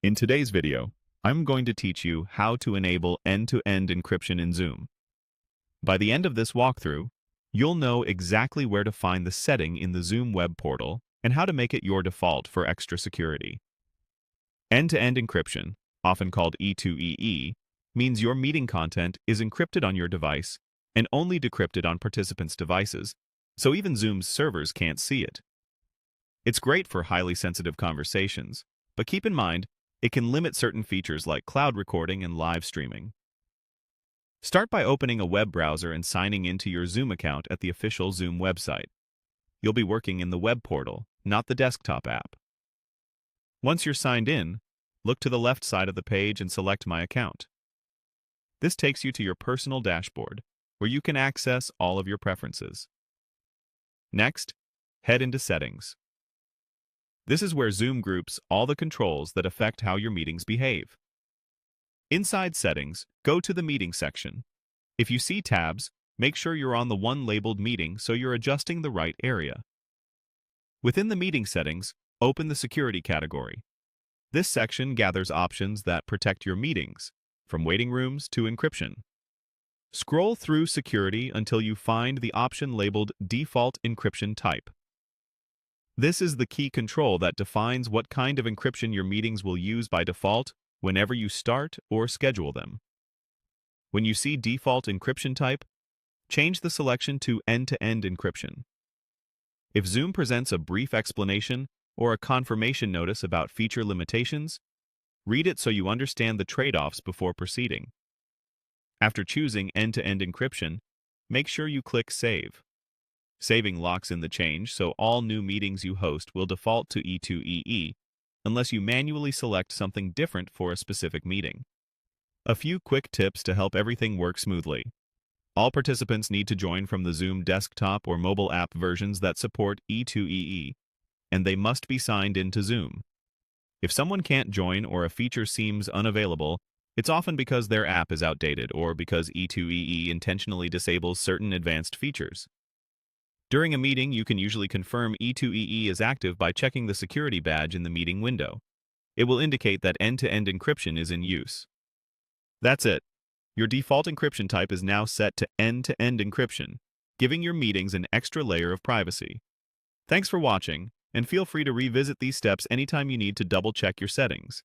In today's video, I'm going to teach you how to enable end-to-end encryption in Zoom. By the end of this walkthrough, you'll know exactly where to find the setting in the Zoom web portal and how to make it your default for extra security. End-to-end encryption, often called E2EE, means your meeting content is encrypted on your device and only decrypted on participants' devices, so even Zoom's servers can't see it. It's great for highly sensitive conversations, but keep in mind, it can limit certain features like cloud recording and live streaming. Start by opening a web browser and signing into your Zoom account at the official Zoom website. You'll be working in the web portal, not the desktop app. Once you're signed in, look to the left side of the page and select My Account. This takes you to your personal dashboard, where you can access all of your preferences. Next, head into Settings. This is where Zoom groups all the controls that affect how your meetings behave. Inside Settings, go to the Meeting section. If you see tabs, make sure you're on the one labeled Meeting so you're adjusting the right area. Within the Meeting settings, open the Security category. This section gathers options that protect your meetings, from waiting rooms to encryption. Scroll through Security until you find the option labeled Default Encryption Type. This is the key control that defines what kind of encryption your meetings will use by default whenever you start or schedule them. When you see Default Encryption Type, change the selection to End-to-End Encryption. If Zoom presents a brief explanation or a confirmation notice about feature limitations, read it so you understand the trade-offs before proceeding. After choosing End-to-End Encryption, make sure you click Save. Saving locks in the change, so all new meetings you host will default to E2EE, unless you manually select something different for a specific meeting. A few quick tips to help everything work smoothly. All participants need to join from the Zoom desktop or mobile app versions that support E2EE, and they must be signed into Zoom. If someone can't join or a feature seems unavailable, it's often because their app is outdated or because E2EE intentionally disables certain advanced features. During a meeting, you can usually confirm E2EE is active by checking the security badge in the meeting window. It will indicate that end-to-end encryption is in use. That's it. Your default encryption type is now set to end-to-end encryption, giving your meetings an extra layer of privacy. Thanks for watching, and feel free to revisit these steps anytime you need to double-check your settings.